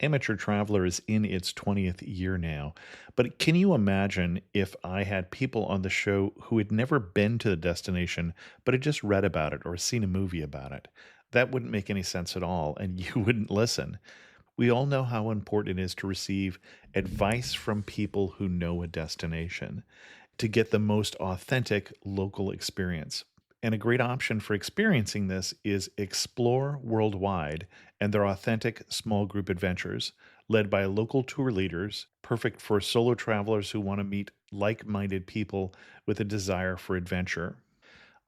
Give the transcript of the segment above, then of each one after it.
Amateur Traveler is in its 20th year now, but can you imagine if I had people on the show who had never been to the destination, but had just read about it or seen a movie about it? That wouldn't make any sense at all, and you wouldn't listen. We all know how important it is to receive advice from people who know a destination to get the most authentic local experience. And a great option for experiencing this is Explore Worldwide and their authentic small group adventures, led by local tour leaders, perfect for solo travelers who want to meet like minded people with a desire for adventure.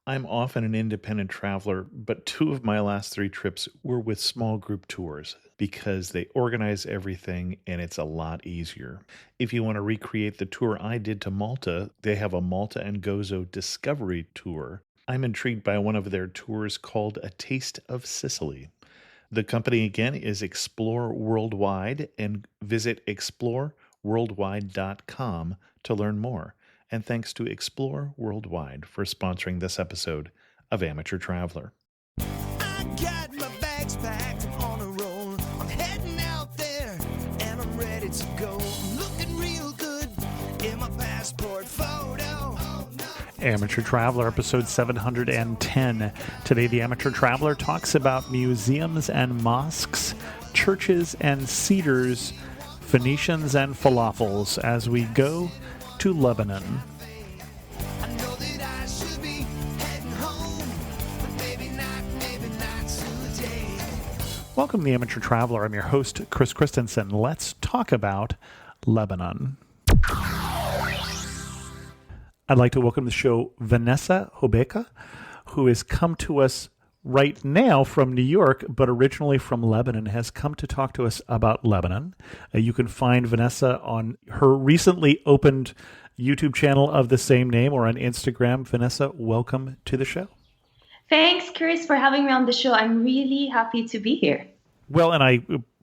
I'm often an independent traveler, but two of my last three trips were with small group tours because they organize everything and it's a lot easier. If you want to recreate the tour I did to Malta, they have a Malta and Gozo Discovery Tour. I'm intrigued by one of their tours called A Taste of Sicily. The company again is Explore Worldwide, and visit exploreworldwide.com to learn more. And thanks to Explore Worldwide for sponsoring this episode of Amateur Traveler. I got my bags packed, I'm on a roll. I'm heading out there and I'm ready to go. I'm looking real good in my passport photo. Amateur Traveler, episode 710. Today, the Amateur Traveler talks about museums and mosques, churches and cedars, Phoenicians and falafels as we go to Lebanon. I know that I should be heading home, but maybe not today. Welcome to the Amateur Traveler. I'm your host, Chris Christensen. Let's talk about Lebanon. I'd like to welcome to the show Vanessa Hobeika, who has come to us right now from New York, but originally from Lebanon, has come to talk to us about Lebanon. You can find Vanessa on her recently opened YouTube channel of the same name or on Instagram. Vanessa, welcome to the show. Thanks, Chris, for having me on the show. I'm really happy to be here. Well, and I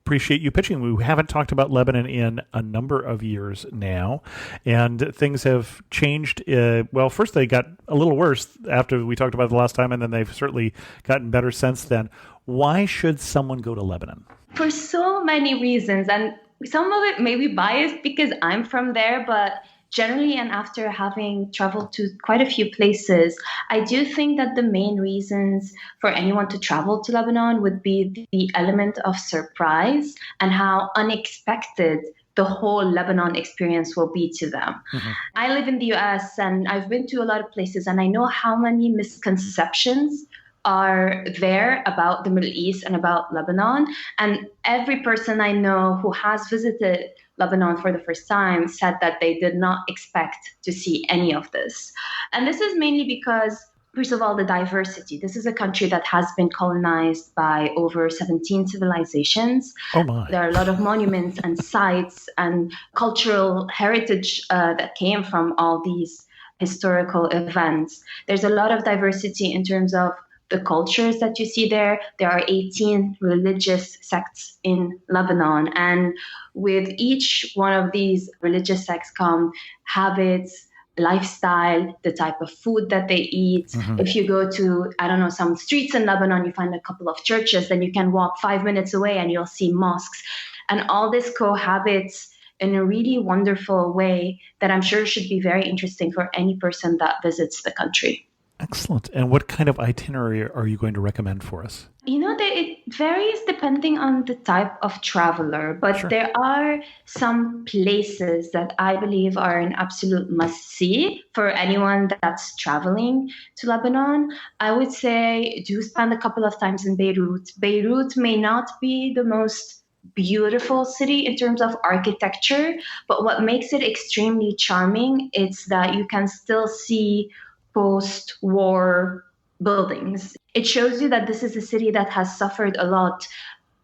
appreciate you pitching. We haven't talked about Lebanon in a number of years now, and things have changed. Well, first they got a little worse after we talked about it the last time, and then they've certainly gotten better since then. Why should someone go to Lebanon? For so many reasons, and some of it may be biased because I'm from there, but generally, and after having traveled to quite a few places, I do think that the main reasons for anyone to travel to Lebanon would be the element of surprise and how unexpected the whole Lebanon experience will be to them. Mm-hmm. I live in the US and I've been to a lot of places, and I know how many misconceptions are there about the Middle East and about Lebanon. And every person I know who has visited Lebanon for the first time said that they did not expect to see any of this. And this is mainly because, first of all, the diversity. This is a country that has been colonized by over 17 civilizations. Oh my. There are a lot of monuments and sites and cultural heritage that came from all these historical events. There's a lot of diversity in terms of the cultures that you see there. There are 18 religious sects in Lebanon. And with each one of these religious sects come habits, lifestyle, the type of food that they eat. Mm-hmm. If you go to, some streets in Lebanon, you find a couple of churches, then you can walk 5 minutes away and you'll see mosques. And all this cohabits in a really wonderful way that I'm sure should be very interesting for any person that visits the country. Excellent. And what kind of itinerary are you going to recommend for us? It varies depending on the type of traveler, but sure. There are some places that I believe are an absolute must-see for anyone that's traveling to Lebanon. I would say do spend a couple of times in Beirut. Beirut may not be the most beautiful city in terms of architecture, but what makes it extremely charming is that you can still see post-war buildings. It shows you that this is a city that has suffered a lot,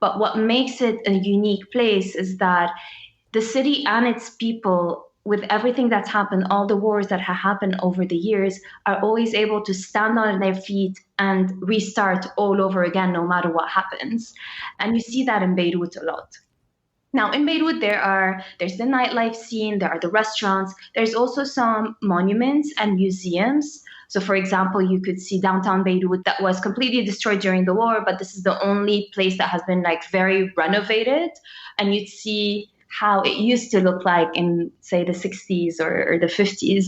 but what makes it a unique place is that the city and its people, with everything that's happened, all the wars that have happened over the years, are always able to stand on their feet and restart all over again, no matter what happens. And you see that in Beirut a lot. Now, in Beirut, there's the nightlife scene, there are the restaurants, there's also some monuments and museums So, for example, you could see downtown Beirut that was completely destroyed during the war, but this is the only place that has been like very renovated. And you'd see how it used to look like in, say, the 60s or the 50s,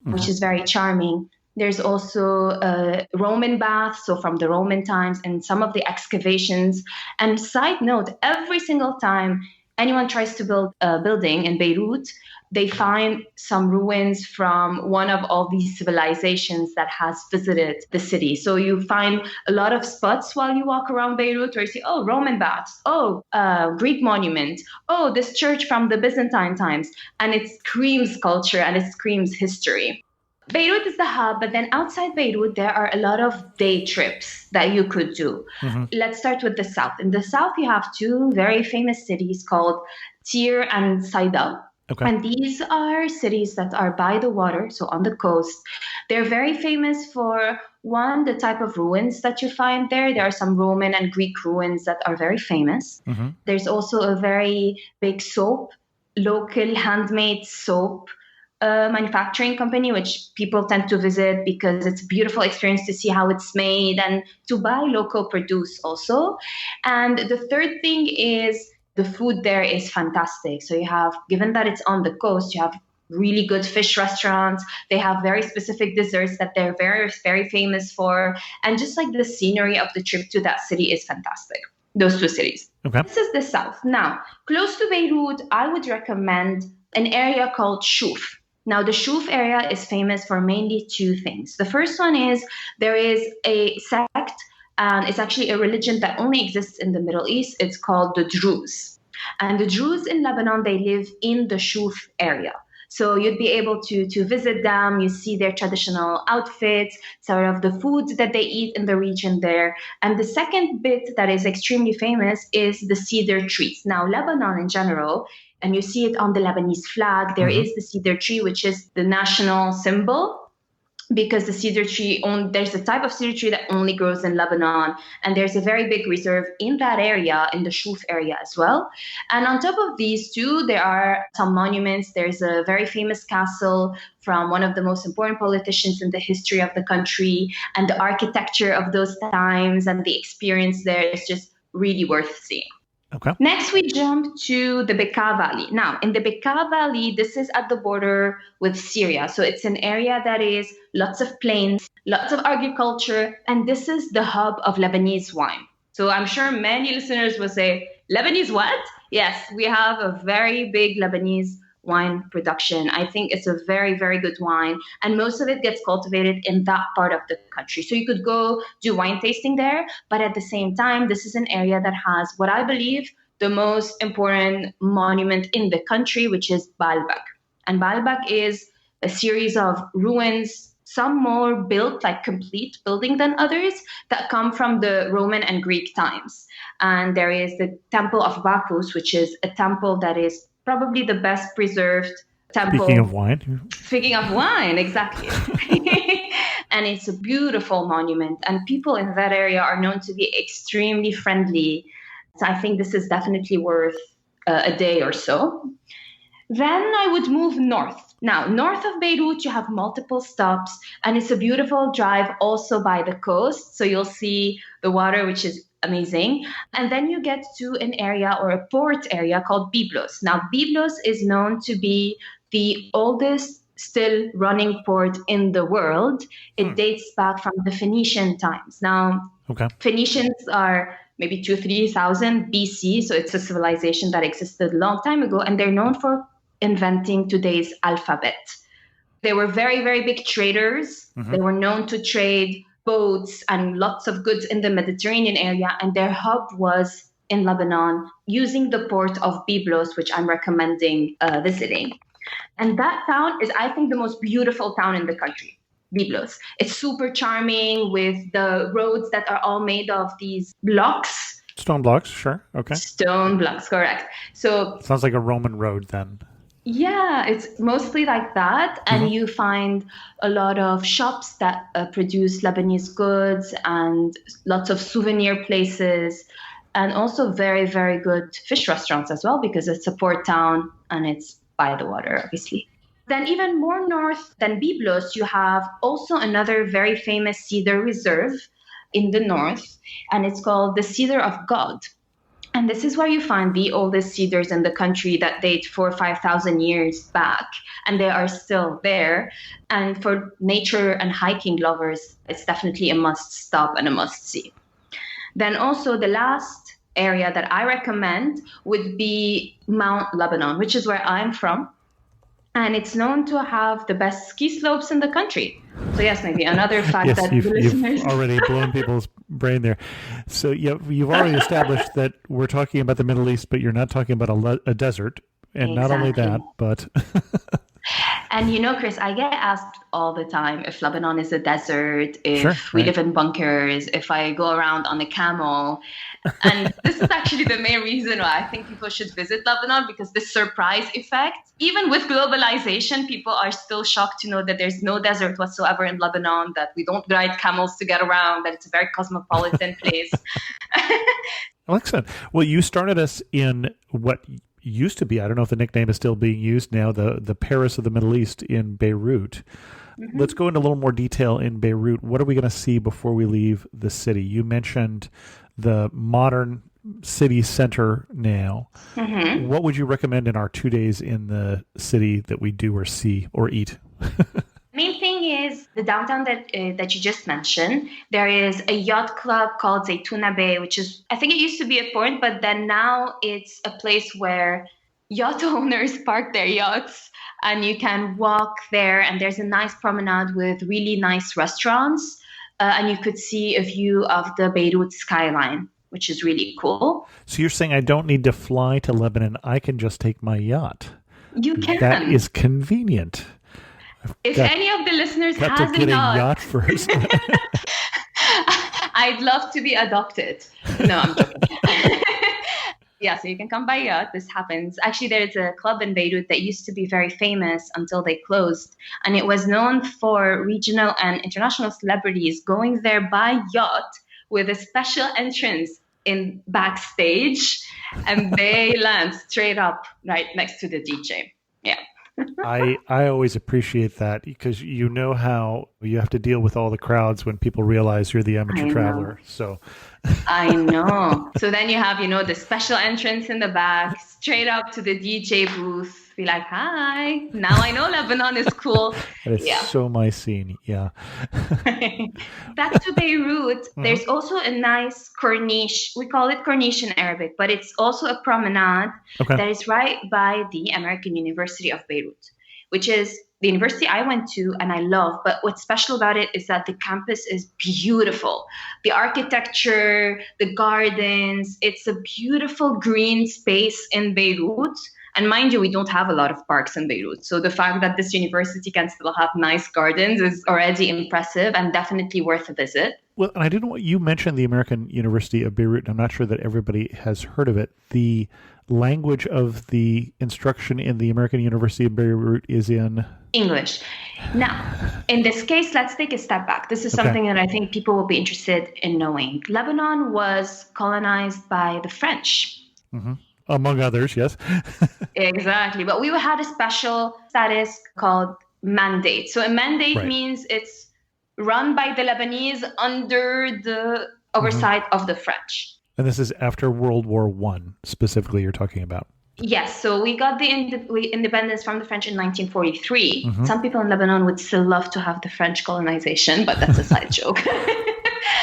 which is very charming. There's also Roman baths, so from the Roman times, and some of the excavations. And side note, every single time anyone tries to build a building in Beirut, they find some ruins from one of all these civilizations that has visited the city. So you find a lot of spots while you walk around Beirut where you see, oh, Roman baths, oh, Greek monument, oh, this church from the Byzantine times. And it screams culture and it screams history. Beirut is the hub, but then outside Beirut, there are a lot of day trips that you could do. Let's start with the south. In the south, you have two very famous cities called Tyre and Saida. Okay. And these are cities that are by the water, so on the coast. They're very famous for, one, the type of ruins that you find there. There are some Roman and Greek ruins that are very famous. There's also a very big soap, local handmade soap manufacturing company, which people tend to visit because it's a beautiful experience to see how it's made and to buy local produce also. And the third thing is the food there is fantastic. So you have, given that it's on the coast, you have really good fish restaurants. They have very specific desserts that they're very, very famous for. And just like the scenery of the trip to that city is fantastic. Those two cities. Okay. This is the south. Now, close to Beirut, I would recommend an area called Shuf. Now, the Shuf area is famous for mainly two things. The first one is there is a sect, and it's actually a religion that only exists in the Middle East. It's called the Druze. And the Druze in Lebanon, they live in the Shuf area. So you'd be able to visit them. You see their traditional outfits, sort of the food that they eat in the region there. And the second bit that is extremely famous is the cedar trees. Now, Lebanon in general, and you see it on the Lebanese flag, there is the cedar tree, which is the national symbol, because the cedar tree, there's a type of cedar tree that only grows in Lebanon. And there's a very big reserve in that area, in the Shuf area as well. And on top of these two, there are some monuments. There's a very famous castle from one of the most important politicians in the history of the country. And the architecture of those times and the experience there is just really worth seeing. Okay. Next, we jump to the Bekaa Valley. Now, in the Bekaa Valley, this is at the border with Syria. So it's an area that is lots of plains, lots of agriculture, and this is the hub of Lebanese wine. So I'm sure many listeners will say, Lebanese what? Yes, we have a very big Lebanese wine production. I think it's a very, very good wine. And most of it gets cultivated in that part of the country. So you could go do wine tasting there. But at the same time, this is an area that has what I believe the most important monument in the country, which is Baalbek. And Baalbek is a series of ruins, some more built, like complete building than others, that come from the Roman and Greek times. And there is the Temple of Bacchus, which is a temple that is probably the best preserved temple. Speaking of wine, exactly. And it's a beautiful monument. And people in that area are known to be extremely friendly. So I think this is definitely worth a day or so. Then I would move north. Now, north of Beirut, you have multiple stops. And it's a beautiful drive also by the coast. So you'll see the water, which is amazing. And then you get to an area or a port area called Byblos. Now, Byblos is known to be the oldest still running port in the world. It dates back from the Phoenician times. Now, Phoenicians are maybe 2,000-3,000 BC. So it's a civilization that existed a long time ago. And they're known for inventing today's alphabet. They were very, very big traders. They were known to trade boats and lots of goods in the Mediterranean area, and their hub was in Lebanon using the port of Byblos, which I'm recommending visiting. And that town is, I think, the most beautiful town in the country, Byblos. It's super charming with the roads that are all made of these blocks. Stone blocks, sure. Okay. Stone blocks, correct. So sounds like a Roman road then. Yeah, it's mostly like that. And you find a lot of shops that produce Lebanese goods and lots of souvenir places, and also very, very good fish restaurants as well, because it's a port town and it's by the water, obviously. Then even more north than Byblos, you have also another very famous cedar reserve in the north, and it's called the Cedar of God. And this is where you find the oldest cedars in the country that date 4,000 or 5,000 years back, and they are still there. And for nature and hiking lovers, it's definitely a must stop and a must see. Then also the last area that I recommend would be Mount Lebanon, which is where I'm from. And it's known to have the best ski slopes in the country. So yes, maybe another fact Yes, that you've the listeners... already blown people's brain there. So you've already established that we're talking about the Middle East, but you're not talking about a desert. And not only that, but... And you know, Chris, I get asked all the time if Lebanon is a desert, if Sure, we right. live in bunkers, if I go around on a camel. And this is actually the main reason why I think people should visit Lebanon, because the surprise effect, even with globalization, people are still shocked to know that there's no desert whatsoever in Lebanon, that we don't ride camels to get around, that it's a very cosmopolitan place. Excellent. Well, you started us in what used to be, I don't know if the nickname is still being used now, the Paris of the Middle East in Beirut. Mm-hmm. Let's go into a little more detail in Beirut. What are we going to see before we leave the city? You mentioned the modern city center now. Mm-hmm. What would you recommend in our 2 days in the city that we do or see or eat? Main thing is the downtown that you just mentioned. There is a yacht club called Zaytuna Bay, which is, I think it used to be a port, but then now it's a place where yacht owners park their yachts, and you can walk there, and there's a nice promenade with really nice restaurants, and you could see a view of the Beirut skyline, which is really cool. So you're saying I don't need to fly to Lebanon, I can just take my yacht? You can. That is convenient. If any of the listeners has to get a yacht first. I'd love to be adopted. No, I'm joking. Yeah, so you can come by yacht. This happens. Actually, there's a club in Beirut that used to be very famous until they closed. And it was known for regional and international celebrities going there by yacht with a special entrance in backstage. And they land straight up right next to the DJ. Yeah. I always appreciate that, because you know how you have to deal with all the crowds when people realize you're the amateur traveler. So I know. So then you have, the special entrance in the back, straight up to the DJ booth. Be like, hi, now I know Lebanon is cool. It's so my scene. Yeah. Back to Beirut, there's also a nice corniche. We call it corniche in Arabic, but it's also a promenade that is right by the American University of Beirut, which is the university I went to and I love. But what's special about it is that the campus is beautiful. The architecture, the gardens, it's a beautiful green space in Beirut. And mind you, we don't have a lot of parks in Beirut. So the fact that this university can still have nice gardens is already impressive and definitely worth a visit. Well, and I didn't want you mentioned the American University of Beirut, and I'm not sure that everybody has heard of it. The language of the instruction in the American University of Beirut is in English. Now, in this case, let's take a step back. This is something that I think people will be interested in knowing. Lebanon was colonized by the French. Mm-hmm. Among others, yes. Exactly. But we had a special status called mandate. So a mandate means it's run by the Lebanese under the oversight of the French. And this is after World War I, specifically, you're talking about. Yes. So we got the independence from the French in 1943. Mm-hmm. Some people in Lebanon would still love to have the French colonization, but that's a side joke.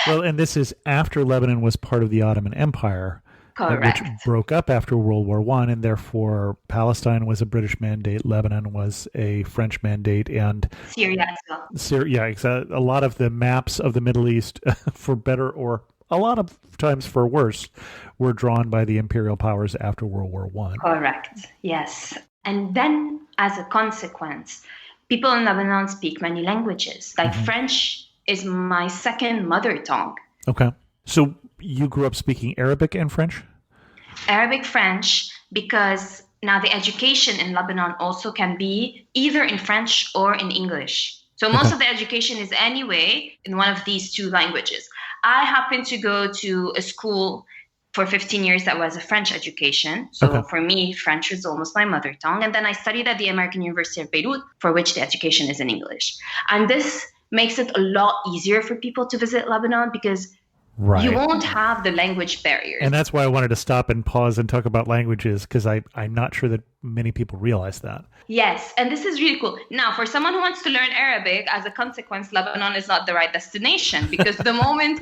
Well, and this is after Lebanon was part of the Ottoman Empire. Correct. Which broke up after World War I, and therefore Palestine was a British mandate, Lebanon was a French mandate, and Syria as well. A lot of the maps of the Middle East, for better or a lot of times for worse, were drawn by the imperial powers after World War I. Correct. Yes. And then, as a consequence, people in Lebanon speak many languages. Like French is my second mother tongue. Okay. So you grew up speaking Arabic and French? Arabic, French, because now the education in Lebanon also can be either in French or in English. So most of the education is anyway in one of these two languages. I happen to go to a school for 15 years, that was a French education. So for me, French is almost my mother tongue. And then I studied at the American University of Beirut, for which the education is in English. And this makes it a lot easier for people to visit Lebanon because you won't have the language barriers. And that's why I wanted to stop and pause and talk about languages, because I'm not sure that many people realize that. Yes, and this is really cool. Now, for someone who wants to learn Arabic, as a consequence, Lebanon is not the right destination, because the moment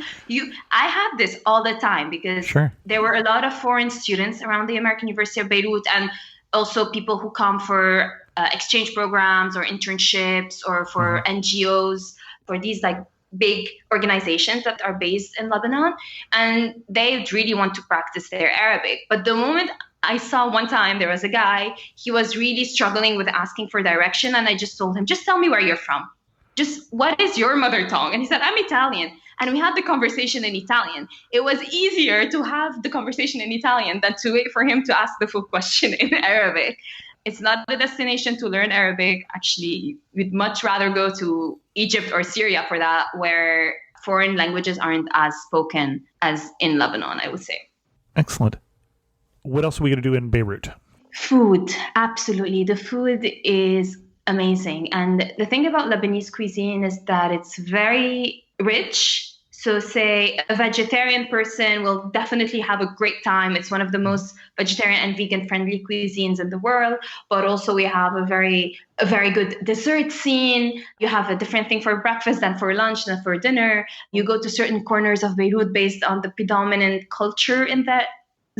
I have this all the time, because there were a lot of foreign students around the American University of Beirut, and also people who come for exchange programs or internships or for NGOs, for these like big organizations that are based in Lebanon, and they really want to practice their Arabic. But the moment I saw one time, there was a guy, he was really struggling with asking for direction. And I just told him, just tell me where you're from. Just what is your mother tongue? And he said, I'm Italian. And we had the conversation in Italian. It was easier to have the conversation in Italian than to wait for him to ask the full question in Arabic. It's not the destination to learn Arabic. Actually, we'd much rather go to Egypt or Syria for that, where foreign languages aren't as spoken as in Lebanon, I would say. Excellent. What else are we going to do in Beirut? Food, absolutely. The food is amazing. And the thing about Lebanese cuisine is that it's very rich. So say a vegetarian person will definitely have a great time. It's one of the most vegetarian and vegan friendly cuisines in the world. But also we have a very good dessert scene. You have a different thing for breakfast than for lunch than for dinner. You go to certain corners of Beirut based on the predominant culture in that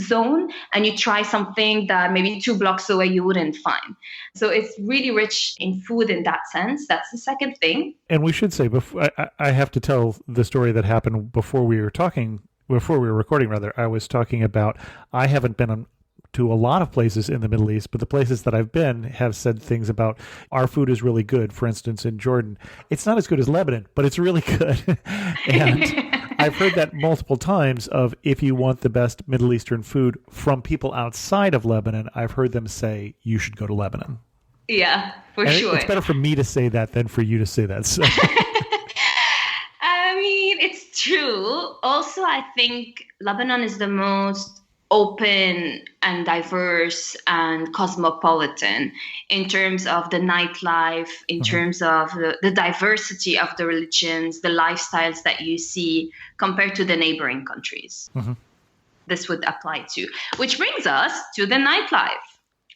zone, and you try something that maybe 2 blocks away you wouldn't find. So it's really rich in food in that sense. That's the second thing. And we should say, before I have to tell the story that happened before we were recording. I was talking about, I haven't been to a lot of places in the Middle East, but the places that I've been have said things about our food is really good. For instance, in Jordan, it's not as good as Lebanon, but it's really good. And I've heard that multiple times of, if you want the best Middle Eastern food from people outside of Lebanon, I've heard them say you should go to Lebanon. Yeah, for sure. It's better for me to say that than for you to say that. So. I mean, it's true. Also, I think Lebanon is the most open and diverse and cosmopolitan in terms of the nightlife, in terms of the diversity of the religions, the lifestyles that you see compared to the neighboring countries. This would apply to, which brings us to the nightlife.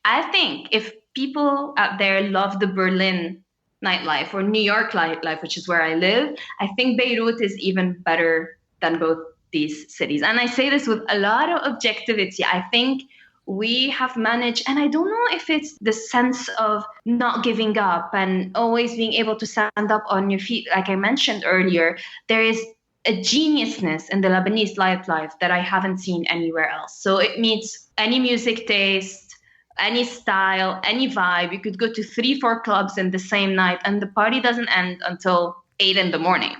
I think if people out there love the Berlin nightlife or New York nightlife, which is where I live, I think Beirut is even better than both these cities. And I say this with a lot of objectivity. I think we have managed, and I don't know if it's the sense of not giving up and always being able to stand up on your feet. Like I mentioned earlier, there is a geniusness in the Lebanese nightlife that I haven't seen anywhere else. So it meets any music taste, any style, any vibe. You could go to 3-4 clubs in the same night and the party doesn't end until 8 in the morning.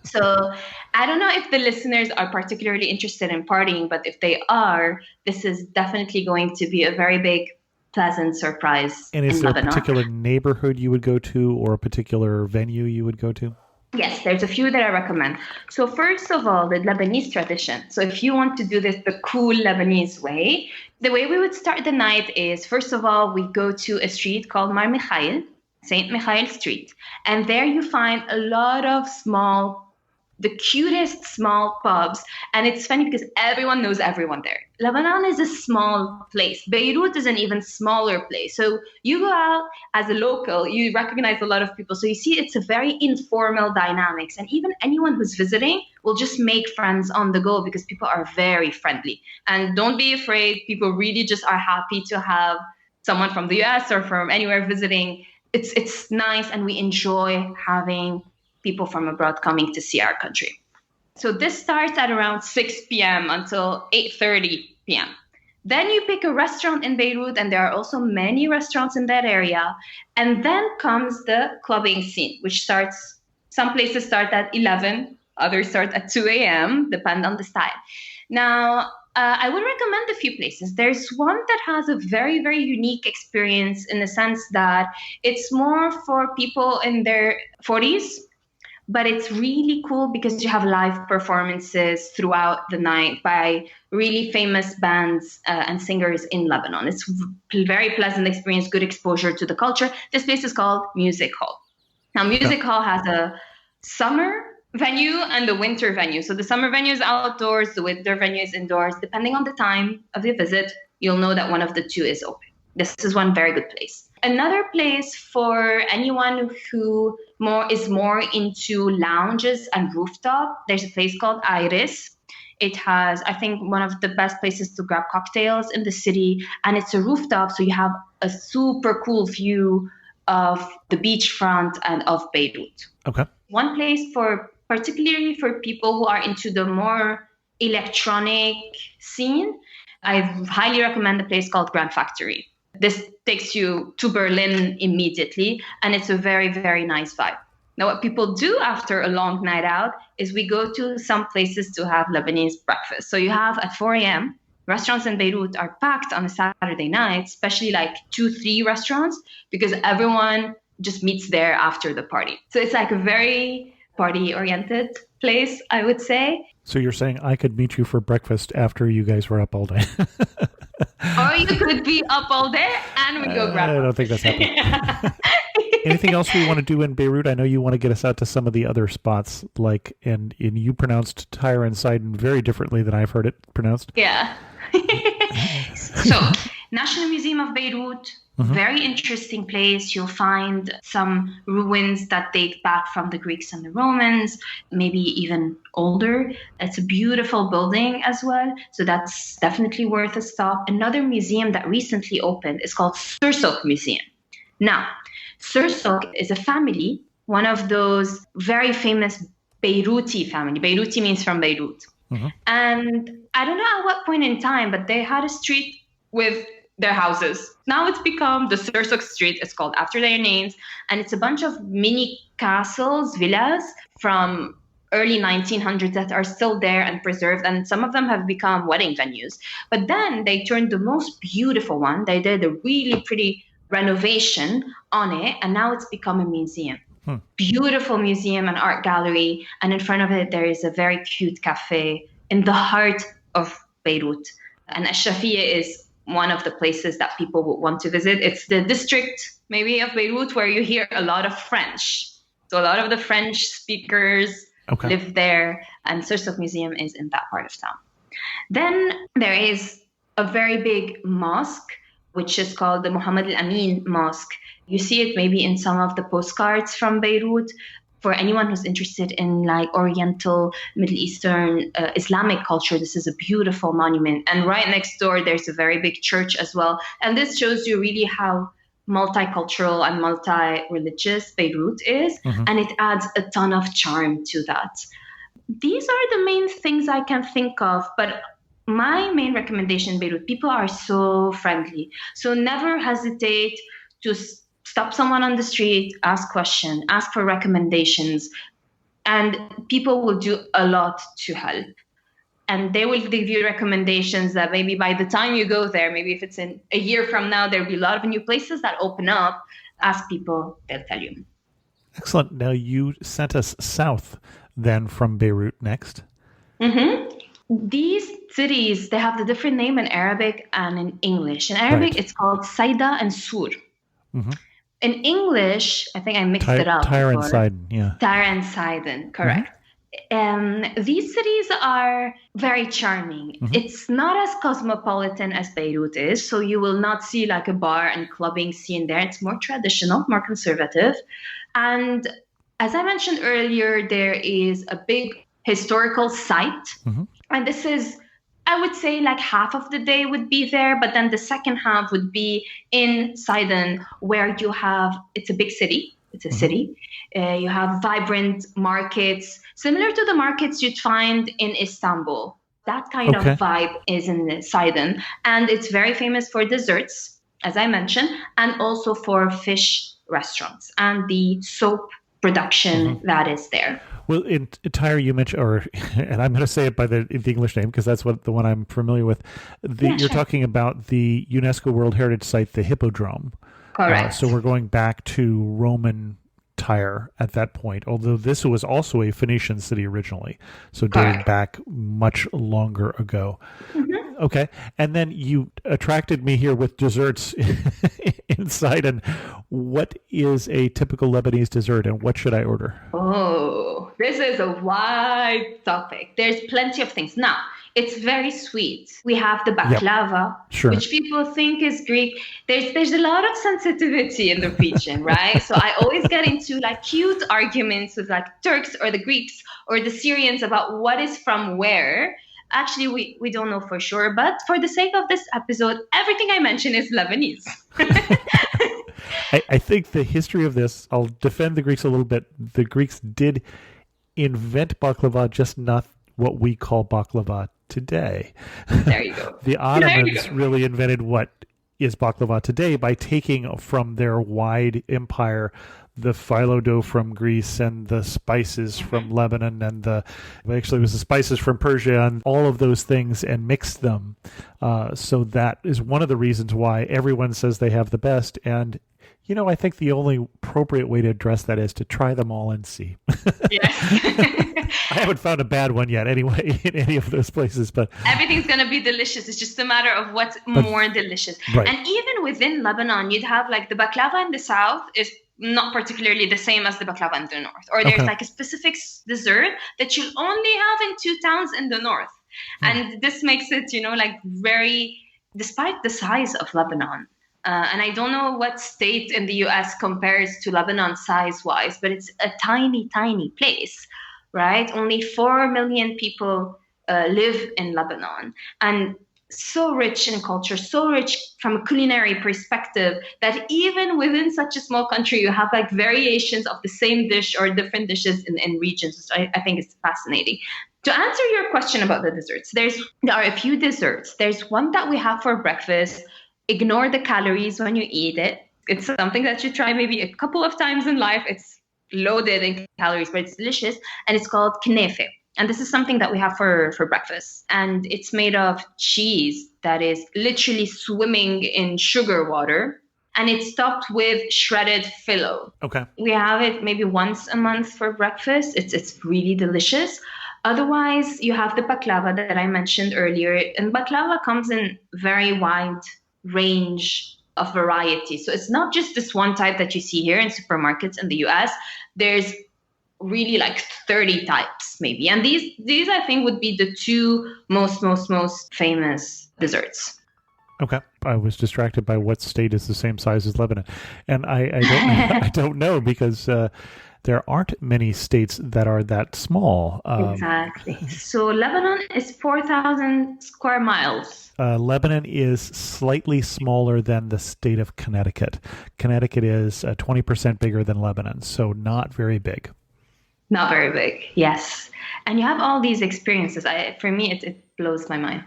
So I don't know if the listeners are particularly interested in partying, but if they are, this is definitely going to be a very big, pleasant surprise. And is there Lebanon. a particular neighborhood you would go to or a particular venue you would go to? Yes, there's a few that I recommend. So first of all, the Lebanese tradition. So if you want to do this the cool Lebanese way, the way we would start the night is, first of all, we go to a street called Mar Mikhail, St. Mikhail Street. And there you find a lot of the cutest small pubs. And it's funny because everyone knows everyone there. Lebanon is a small place. Beirut is an even smaller place. So you go out as a local, you recognize a lot of people. So you see it's a very informal dynamics. And even anyone who's visiting will just make friends on the go because people are very friendly. And don't be afraid. People really just are happy to have someone from the US or from anywhere visiting. It's nice, and we enjoy having people from abroad coming to see our country. So this starts at around 6 p.m. until 8:30 p.m. Then you pick a restaurant in Beirut, and there are also many restaurants in that area. And then comes the clubbing scene, which starts, some places start at 11, others start at 2 a.m., depend on the style. Now, I would recommend a few places. There's one that has a very, very unique experience in the sense that it's more for people in their 40s, But it's really cool because you have live performances throughout the night by really famous bands and singers in Lebanon. It's very pleasant experience, good exposure to the culture. This place is called Music Hall. Now, Music Hall has a summer venue and a winter venue. So the summer venue is outdoors, the winter venue is indoors. Depending on the time of the visit, you'll know that one of the two is open. This is one very good place. Another place for anyone who is more into lounges and rooftop, there's a place called Iris. It has, I think, one of the best places to grab cocktails in the city. And it's a rooftop, so you have a super cool view of the beachfront and of Beirut. Okay. One place particularly for people who are into the more electronic scene, I highly recommend a place called Grand Factory. This takes you to Berlin immediately, and it's a very, very nice vibe. Now, what people do after a long night out is we go to some places to have Lebanese breakfast. So you have at 4 a.m., restaurants in Beirut are packed on a Saturday night, especially like 2-3 restaurants, because everyone just meets there after the party. So it's like a very party-oriented place, I would say. So you're saying I could meet you for breakfast after you guys were up all day? Or you could be up all day and we go grab I don't think that's happening. Anything else we want to do in Beirut? I know you want to get us out to some of the other spots, like, and you pronounced Tyre and Sidon very differently than I've heard it pronounced. Yeah. So, National Museum of Beirut, very interesting place. You'll find some ruins that date back from the Greeks and the Romans, maybe even older. It's a beautiful building as well. So that's definitely worth a stop. Another museum that recently opened is called Sursok Museum. Now, Sursok is a family, one of those very famous Beiruti family. Beiruti means from Beirut. And I don't know at what point in time, but they had a street with their houses. Now it's become the Sursok Street. It's called after their names. And it's a bunch of mini castles, villas from early 1900s that are still there and preserved. And some of them have become wedding venues. But then they turned the most beautiful one. They did a really pretty renovation on it. And now it's become a museum. Beautiful museum and art gallery. And in front of it, there is a very cute cafe in the heart of Beirut. And Ash-Shafiya is one of the places that people would want to visit. It's the district, maybe, of Beirut where you hear a lot of French. So a lot of the French speakers live there. And Sursok Museum is in that part of town. Then there is a very big mosque, which is called the Muhammad al-Amin Mosque. You see it maybe in some of the postcards from Beirut. For anyone who's interested in like Oriental, Middle Eastern, Islamic culture, this is a beautiful monument. And right next door, there's a very big church as well. And this shows you really how multicultural and multi-religious Beirut is. And it adds a ton of charm to that. These are the main things I can think of. But my main recommendation in Beirut, people are so friendly. So never hesitate to stop someone on the street, ask questions, ask for recommendations, and people will do a lot to help. And they will give you recommendations that maybe by the time you go there, maybe if it's in a year from now, there'll be a lot of new places that open up. Ask people, they'll tell you. Excellent. Now you sent us south then from Beirut next. These cities, they have the different name in Arabic and in English. In Arabic, it's called Saida and Sur. In English, I think I mixed it up. Tyre and Sidon, yeah. Tyre and Sidon, correct. These cities are very charming. It's not as cosmopolitan as Beirut is, so you will not see like a bar and clubbing scene there. It's more traditional, more conservative. And as I mentioned earlier, there is a big historical site. And this is, I would say, like half of the day would be there, but then the second half would be in Sidon, where you have, it's a big city. It's a city. You have vibrant markets, similar to the markets you'd find in Istanbul. That kind of vibe is in Sidon. And it's very famous for desserts, as I mentioned, and also for fish restaurants and the soap production that is there. Well, in Tyre, you mentioned, and I'm going to say it by the English name because that's the one I'm familiar with. You're talking about the UNESCO World Heritage Site, the Hippodrome. Correct. So we're going back to Roman Tyre at that point, although this was also a Phoenician city originally, so dating back much longer ago. Okay. And then you attracted me here with desserts inside. And what is a typical Lebanese dessert and what should I order? Oh, this is a wide topic. There's plenty of things. Now, it's very sweet. We have the baklava, which people think is Greek. There's a lot of sensitivity in the region, right? So I always get into like cute arguments with like Turks or the Greeks or the Syrians about what is from where. Actually, we don't know for sure, but for the sake of this episode, everything I mention is Lebanese. I think the history of this, I'll defend the Greeks a little bit. The Greeks did invent baklava, just not what we call baklava today. There you go. The Ottomans really invented what is baklava today by taking from their wide empire the phyllo dough from Greece and the spices from Lebanon and it was the spices from Persia and all of those things and mixed them. So that is one of the reasons why everyone says they have the best. And, I think the only appropriate way to address that is to try them all and see. I haven't found a bad one yet anyway in any of those places, but everything's going to be delicious. It's just a matter of what's more delicious. Right. And even within Lebanon, you'd have like the baklava in the south is not particularly the same as the baklava in the north. Or there's like a specific dessert that you'll only have in 2 towns in the north. And this makes it, like very, despite the size of Lebanon. And I don't know what state in the U.S. compares to Lebanon size-wise, but it's a tiny, tiny place, right? Only 4 million people live in Lebanon. And so rich in culture, so rich from a culinary perspective that even within such a small country, you have like variations of the same dish or different dishes in regions. So I think it's fascinating. To answer your question about the desserts, there are a few desserts. There's one that we have for breakfast. Ignore the calories when you eat it. It's something that you try maybe a couple of times in life. It's loaded in calories, but it's delicious. And it's called knefe. And this is something that we have for breakfast. And it's made of cheese that is literally swimming in sugar water. And it's topped with shredded phyllo. Okay. We have it maybe once a month for breakfast. It's really delicious. Otherwise, you have the baklava that I mentioned earlier. And baklava comes in very wide range of variety. So it's not just this one type that you see here in supermarkets in the US. There's really like 30 types maybe. And these I think would be the 2 most famous desserts. Okay. I was distracted by what state is the same size as Lebanon. And I don't know because there aren't many states that are that small. Exactly. So Lebanon is 4,000 square miles. Lebanon is slightly smaller than the state of Connecticut. Connecticut is 20% bigger than Lebanon, so not very big. Not very big, yes. And you have all these experiences. For me, it blows my mind.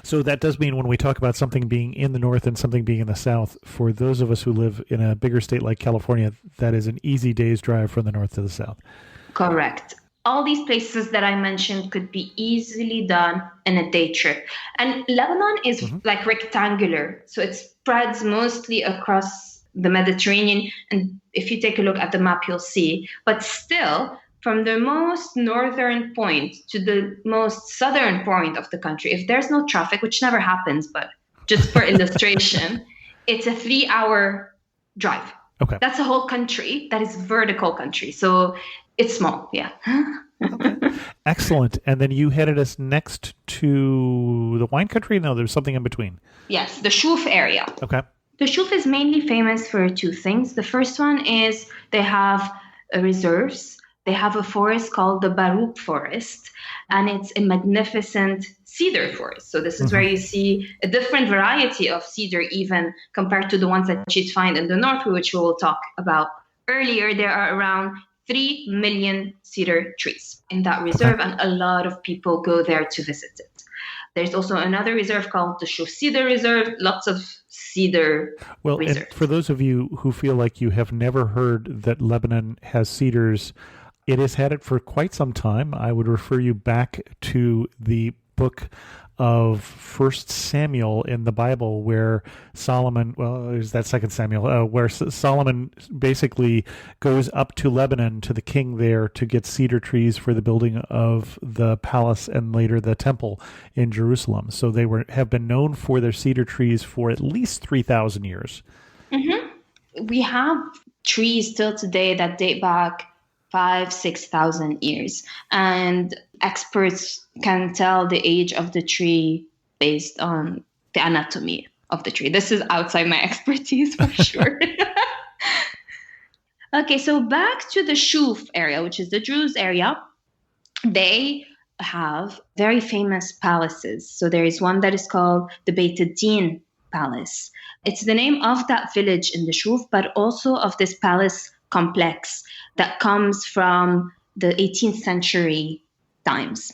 So that does mean when we talk about something being in the north and something being in the south, for those of us who live in a bigger state like California, that is an easy day's drive from the north to the south. Correct. All these places that I mentioned could be easily done in a day trip. And Lebanon is like rectangular. So it spreads mostly across the Mediterranean. And if you take a look at the map, you'll see. But still, from the most northern point to the most southern point of the country, if there's no traffic, which never happens, but just for illustration, it's a 3-hour drive. Okay. That's a whole country that is vertical country. So it's small, yeah. Okay. Excellent. And then you headed us next to the wine country? No, there's something in between. Yes, the Shuf area. Okay. The Shuf is mainly famous for 2 things. The first one is they have reserves. They have a forest called the Barouk forest, and it's a magnificent cedar forest. So this is where you see a different variety of cedar even compared to the ones that you'd find in the north, which we will talk about earlier. There are around 3 million cedar trees in that reserve, and a lot of people go there to visit it. There's also another reserve called the Shuf Cedar Reserve, lots of cedar reserves. And for those of you who feel like you have never heard that Lebanon has cedars, it has had it for quite some time. I would refer you back to the book of First Samuel in the Bible, where Solomon, well, there's that Second Samuel, where Solomon basically goes up to Lebanon to the king there to get cedar trees for the building of the palace and later the temple in Jerusalem. So they have been known for their cedar trees for at least 3,000 years. Mm-hmm. We have trees still today that date back 5,000-6,000 years. And experts can tell the age of the tree based on the anatomy of the tree. This is outside my expertise for sure. Okay, so back to the Shuf area, which is the Druze area. They have very famous palaces. So there is one that is called the Beit ad-Din Palace. It's the name of that village in the Shuf, but also of this palace complex that comes from the 18th century times.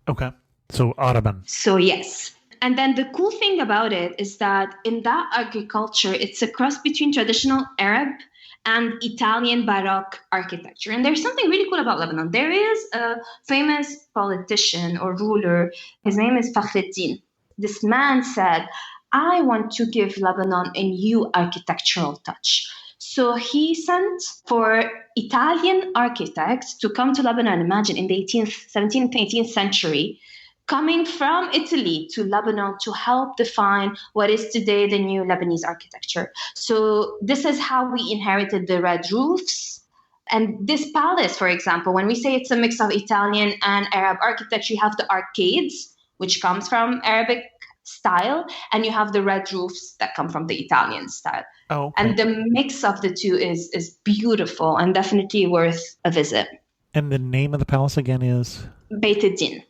Okay. So Ottoman. So yes. And then the cool thing about it is that in that agriculture, it's a cross between traditional Arab and Italian Baroque architecture. And there's something really cool about Lebanon. There is a famous politician or ruler. His name is Fakhreddin. This man said, I want to give Lebanon a new architectural touch. So he sent for Italian architects to come to Lebanon. Imagine in the 17th, 18th century, coming from Italy to Lebanon to help define what is today the new Lebanese architecture. So this is how we inherited the red roofs. And this palace, for example, when we say it's a mix of Italian and Arab architecture, you have the arcades, which comes from Arabic style, and you have the red roofs that come from the Italian style. Oh, okay. And the mix of the two is beautiful and definitely worth a visit. And the name of the palace again is? Beit ad-Din.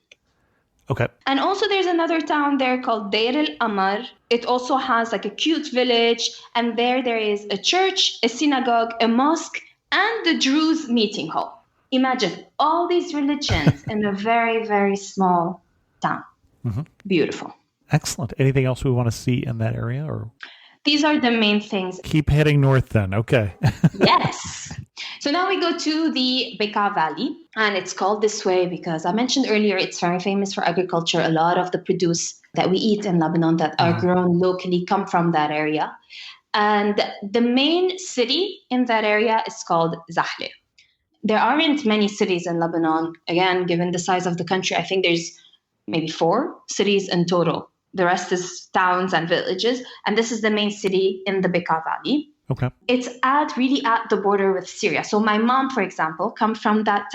Okay. And also there's another town there called Deir el-Amar. It also has like a cute village, and there is a church, a synagogue, a mosque, and the Druze meeting hall. Imagine all these religions in a very, very small town. Mm-hmm. Beautiful. Excellent. Anything else we want to see in that area? Or these are the main things. Keep heading north then. Okay. Yes. So now we go to the Bekaa Valley, and it's called this way because I mentioned earlier it's very famous for agriculture. A lot of the produce that we eat in Lebanon that are grown locally come from that area. And the main city in that area is called Zahle. There aren't many cities in Lebanon. Again, given the size of the country, I think there's maybe 4 cities in total. The rest is towns and villages. And this is the main city in the Bekaa Valley. Okay. It's really at the border with Syria. So my mom, for example, comes from that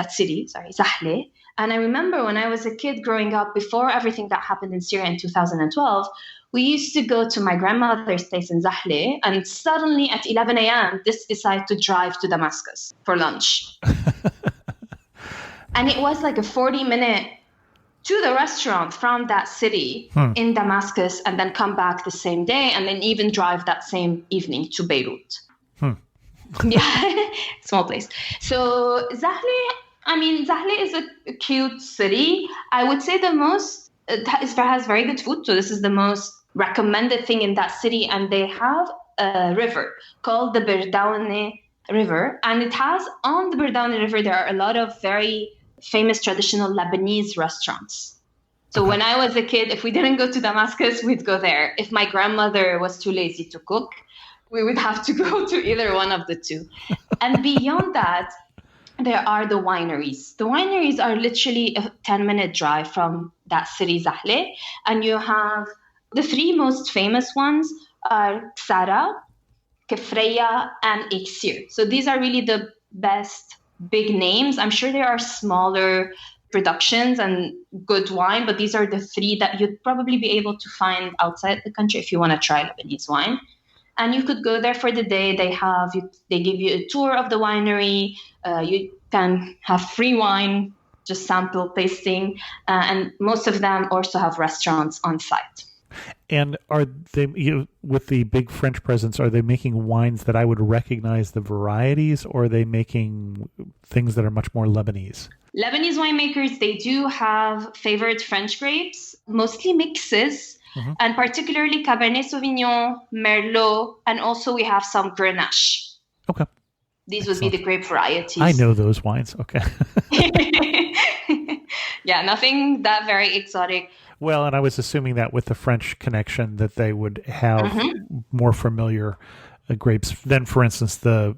city, Zahle. And I remember when I was a kid growing up, before everything that happened in Syria in 2012, we used to go to my grandmother's place in Zahle. And suddenly at 11 a.m., this decided to drive to Damascus for lunch. And it was like a 40-minute to the restaurant from that city in Damascus, and then come back the same day, and then even drive that same evening to Beirut. Yeah, small place. So Zahle is a cute city. I would say has very good food. So this is the most recommended thing in that city. And they have a river called the Berdawne River. And it has, on the Berdawne River, there are a lot of very famous traditional Lebanese restaurants. So when I was a kid, if we didn't go to Damascus, we'd go there. If my grandmother was too lazy to cook, we would have to go to either one of the two. And beyond that, there are the wineries. The wineries are literally a 10-minute drive from that city, Zahle. And you have the 3 most famous ones are Ksara, Kefreya, and Iksir. So these are really the best big names. I'm sure there are smaller productions and good wine, but these are the 3 that you'd probably be able to find outside the country if you want to try Lebanese wine. And you could go there for the day. They give you a tour of the winery. You can have free wine, just sample tasting. And most of them also have restaurants on site. And are they, with the big French presence, are they making wines that I would recognize the varieties, or are they making things that are much more Lebanese? Lebanese winemakers, they do have favorite French grapes, mostly mixes, and particularly Cabernet Sauvignon, Merlot, and also we have some Grenache. Okay. These would be the grape varieties. I know those wines. Okay. Yeah, nothing that very exotic. Well, and I was assuming that with the French connection that they would have more familiar grapes than, for instance, the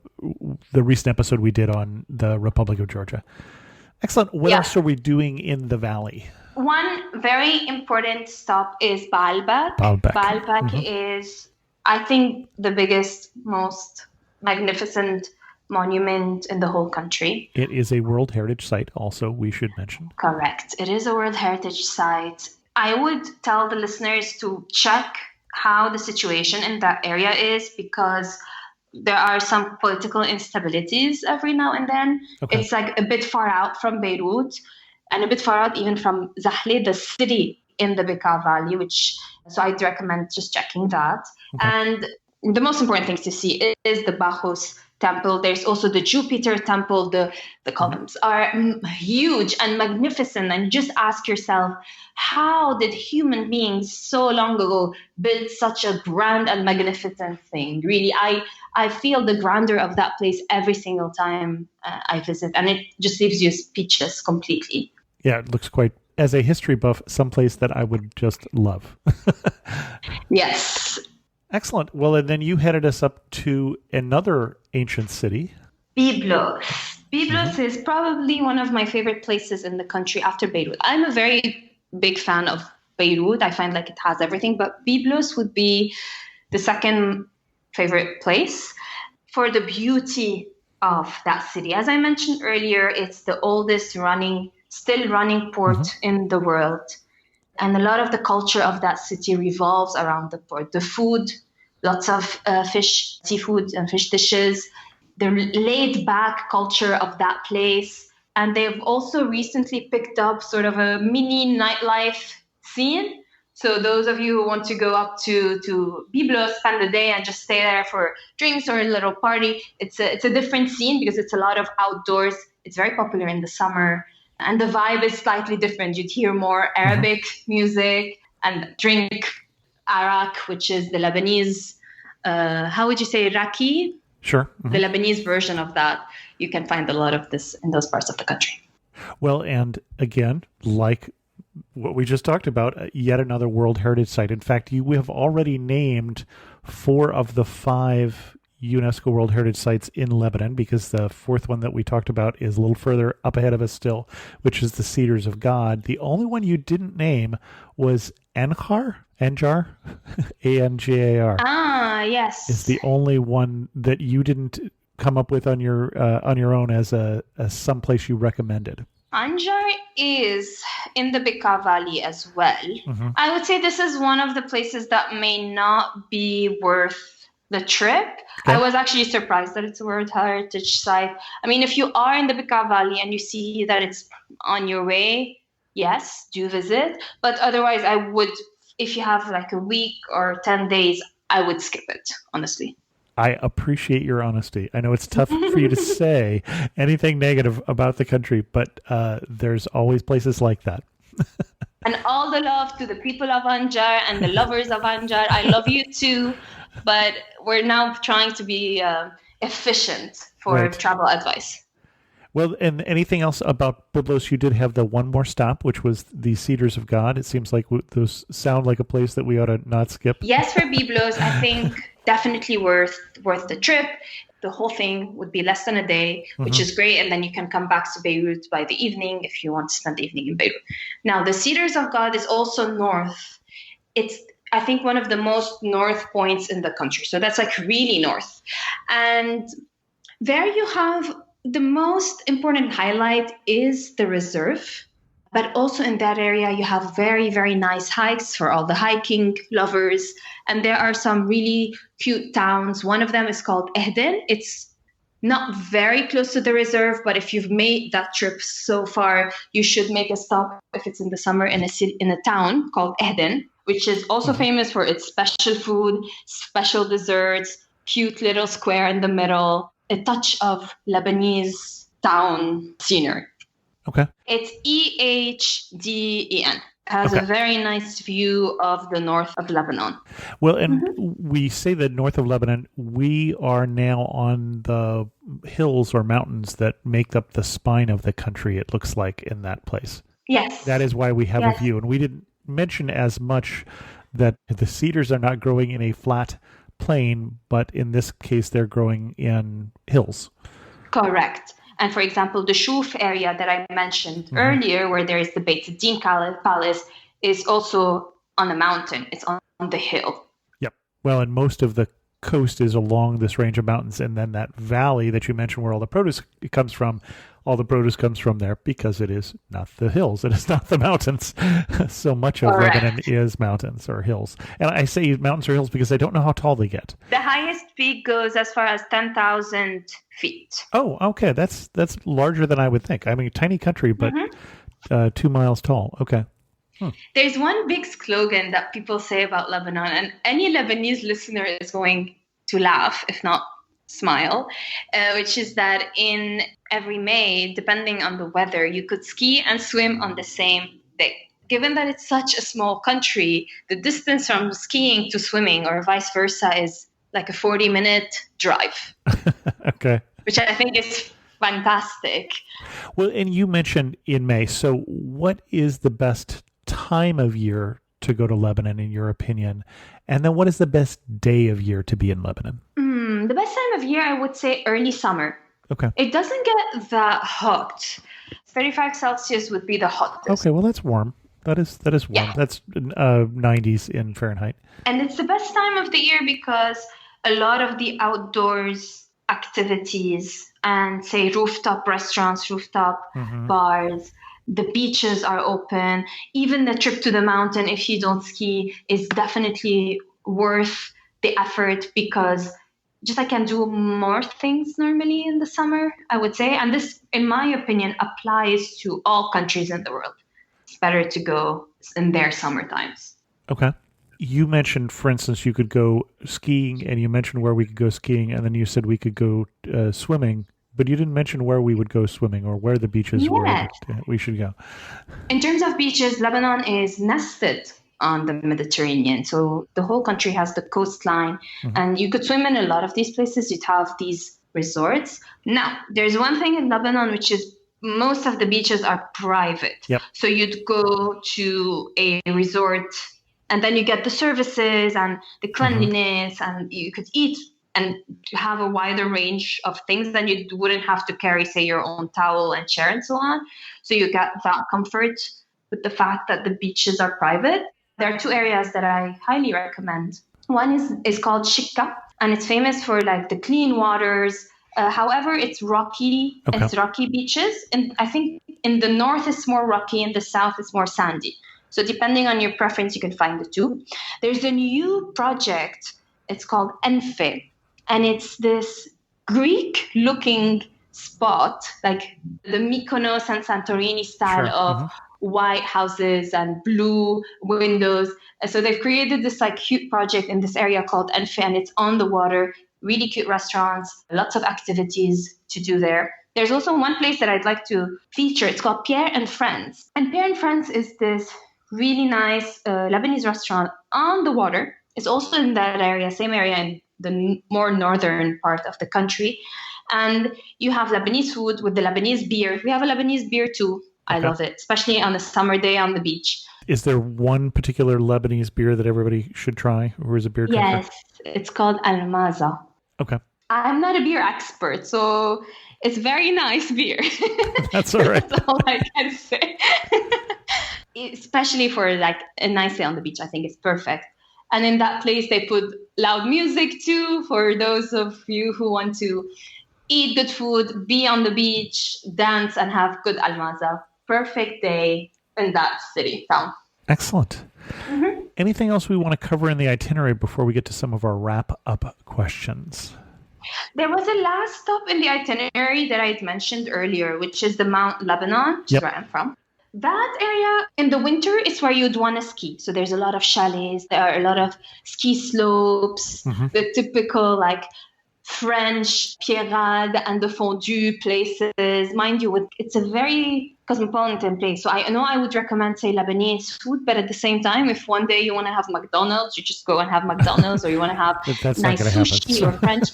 recent episode we did on the Republic of Georgia. Excellent. What else are we doing in the valley? One very important stop is Baalbek. Baalbek. Baalbek is, I think, the biggest, most magnificent monument in the whole country. It is a World Heritage Site also, we should mention. Correct. It is a World Heritage Site. I would tell the listeners to check how the situation in that area is, because there are some political instabilities every now and then. Okay. It's like a bit far out from Beirut and a bit far out even from Zahle, the city in the Bekaa Valley, so I'd recommend just checking that. Okay. And the most important thing to see is the Bacchus temple. There's also the Jupiter temple. The columns are huge and magnificent. And just ask yourself, how did human beings so long ago build such a grand and magnificent thing? Really, I feel the grandeur of that place every single time I visit, and it just leaves you speechless completely. Yeah, it looks quite, as a history buff, someplace that I would just love. Yes. Excellent. Well, and then you headed us up to another ancient city. Byblos. Byblos is probably one of my favorite places in the country after Beirut. I'm a very big fan of Beirut. I find like it has everything, but Byblos would be the second favorite place for the beauty of that city. As I mentioned earlier, it's the oldest still running port in the world. And a lot of the culture of that city revolves around the port. The food, lots of fish, seafood and fish dishes, the laid-back culture of that place. And they've also recently picked up sort of a mini nightlife scene. So those of you who want to go up to Byblos, spend the day and just stay there for drinks or a little party, it's a different scene because it's a lot of outdoors. It's very popular in the summer. And the vibe is slightly different. You'd hear more Arabic music and drink arak, which is the Lebanese, how would you say, raki? Sure. The Lebanese version of that. You can find a lot of this in those parts of the country. Well, and again, like what we just talked about, yet another World Heritage Site. In fact, you have already named 4 of the 5 UNESCO World Heritage Sites in Lebanon, because the 4th one that we talked about is a little further up ahead of us still, which is the Cedars of God. The only one you didn't name was Anjar, Angar. Ah, yes. Is the only one that you didn't come up with on your own as some place you recommended. Anjar is in the Bekaa Valley as well. I would say this is one of the places that may not be worth the trip. Okay. I was actually surprised that it's a World Heritage Site. I mean, if you are in the Bekaa Valley and you see that it's on your way, yes, do visit. But otherwise, I would, if you have like a week or 10 days, I would skip it, honestly. I appreciate your honesty. I know it's tough for you to say anything negative about the country, but there's always places like that. And all the love to the people of Anjar and the lovers of Anjar. I love you too, but we're now trying to be efficient for travel advice. Well, and anything else about Byblos? You did have the one more stop, which was the Cedars of God. It seems like those sound like a place that we ought to not skip. Yes, for Byblos, I think definitely worth the trip. The whole thing would be less than a day, which is great. And then you can come back to Beirut by the evening if you want to spend the evening in Beirut. Now, the Cedars of God is also north. It's, I think, one of the most north points in the country. So that's like really north. And there you have the most important highlight is the reserve. But also in that area, you have very, very nice hikes for all the hiking lovers. And there are some really cute towns. One of them is called Ehden. It's not very close to the reserve, but if you've made that trip so far, you should make a stop if it's in the summer in a town called Ehden, which is also famous for its special food, special desserts, cute little square in the middle, a touch of Lebanese town scenery. Okay. It's Ehden. Has a very nice view of the north of Lebanon. Well, and we say the north of Lebanon, we are now on the hills or mountains that make up the spine of the country, it looks like, in that place. Yes. That is why we have a view. And we didn't mention as much that the cedars are not growing in a flat plain, but in this case, they're growing in hills. Correct. And for example, the Shuf area that I mentioned earlier, where there is the Beit Din Palace, is also on a mountain. It's on the hill. Yep. Well, and most of the coast is along this range of mountains, and then that valley that you mentioned where all the produce comes from, all the produce comes from there because it is not the hills, it is not the mountains. So much of Lebanon is mountains or hills. And I say mountains or hills because I don't know how tall they get. The highest peak goes as far as 10,000 feet. Oh, okay. That's larger than I would think. I mean, tiny country, but 2 miles tall. Okay. There's one big slogan that people say about Lebanon, and any Lebanese listener is going to laugh, if not smile, which is that in every May, depending on the weather, you could ski and swim on the same day. Given that it's such a small country, the distance from skiing to swimming or vice versa is like a 40-minute drive. Okay. Which I think is fantastic. Well, and you mentioned in May. So what is the best time of year to go to Lebanon, in your opinion? And then what is the best day of year to be in Lebanon? The best time of year, I would say early summer. Okay. It doesn't get that hot. 35 Celsius would be the hottest. Okay, well, that's warm. That is warm. Yeah. That's 90s in Fahrenheit. And it's the best time of the year because a lot of the outdoors activities and say rooftop restaurants, rooftop bars, the beaches are open. Even the trip to the mountain, if you don't ski, is definitely worth the effort because just I can do more things normally in the summer, I would say. And this, in my opinion, applies to all countries in the world. It's better to go in their summer times. Okay. You mentioned, for instance, you could go skiing, and you mentioned where we could go skiing, and then you said we could go swimming, but you didn't mention where we would go swimming or where the beaches were that we should go. In terms of beaches, Lebanon is nested on the Mediterranean. So the whole country has the coastline, and you could swim in a lot of these places. You'd have these resorts. Now, there's one thing in Lebanon, which is most of the beaches are private. Yep. So you'd go to a resort, and then you get the services and the cleanliness, and you could eat and have a wider range of things. Then you wouldn't have to carry, say, your own towel and chair and so on. So you get that comfort with the fact that the beaches are private. There are two areas that I highly recommend. One is called Shikka, and it's famous for like the clean waters. However, it's rocky. Okay. It's rocky beaches. And I think in the north it's more rocky, in the south it's more sandy. So depending on your preference, you can find the two. There's a new project. It's called Enfe. And it's this Greek-looking spot, like the Mykonos and Santorini style of white houses and blue windows. And so they've created this like cute project in this area called Enfe, and it's on the water. Really cute restaurants, lots of activities to do there. There's also one place that I'd like to feature. It's called Pierre and Friends. And Pierre and Friends is this really nice Lebanese restaurant on the water. It's also in that area, same area in the more northern part of the country. And you have Lebanese food with the Lebanese beer. We have a Lebanese beer too. I love it, especially on a summer day on the beach. Is there one particular Lebanese beer that everybody should try? Or is it beer drinker? Yes, it's called Al-Maza. Okay. I'm not a beer expert, so it's very nice beer. That's all right. That's all I can say. Especially for like a nice day on the beach, I think it's perfect. And in that place, they put loud music too for those of you who want to eat good food, be on the beach, dance, and have good almaza. Perfect day in that town. Excellent. Anything else we want to cover in the itinerary before we get to some of our wrap-up questions? There was a last stop in the itinerary that I mentioned earlier, which is the Mount Lebanon, which is where I'm from. That area in the winter is where you'd want to ski. So there's a lot of chalets. There are a lot of ski slopes, the typical like French pierrade and the fondue places. Mind you, it's a very cosmopolitan place. So I know I would recommend, say, Lebanese food, but at the same time, if one day you want to have McDonald's, you just go and have McDonald's, or you want to have nice sushi or French.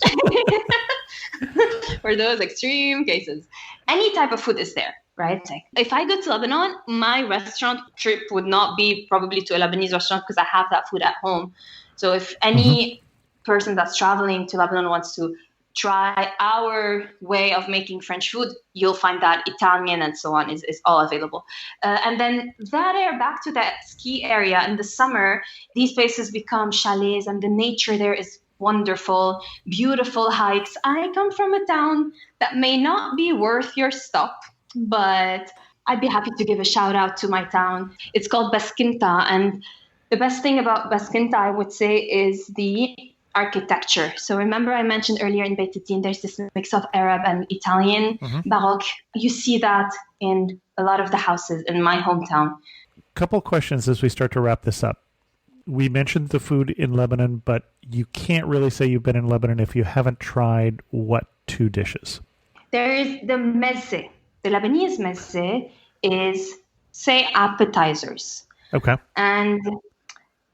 For those extreme cases. Any type of food is there. right? Like, if I go to Lebanon, my restaurant trip would not be probably to a Lebanese restaurant because I have that food at home. So if any person that's traveling to Lebanon wants to try our way of making French food, you'll find that Italian and so on is all available. And then that area, back to that ski area in the summer, these places become chalets and the nature there is wonderful, beautiful hikes. I come from a town that may not be worth your stop, but I'd be happy to give a shout out to my town. It's called Baskinta. And the best thing about Baskinta, I would say, is the architecture. So remember I mentioned earlier in Beit Din, there's this mix of Arab and Italian Baroque. You see that in a lot of the houses in my hometown. Couple questions as we start to wrap this up. We mentioned the food in Lebanon, but you can't really say you've been in Lebanon if you haven't tried what two dishes? There is the mezze. The Lebanese mezze is, say, appetizers. Okay. And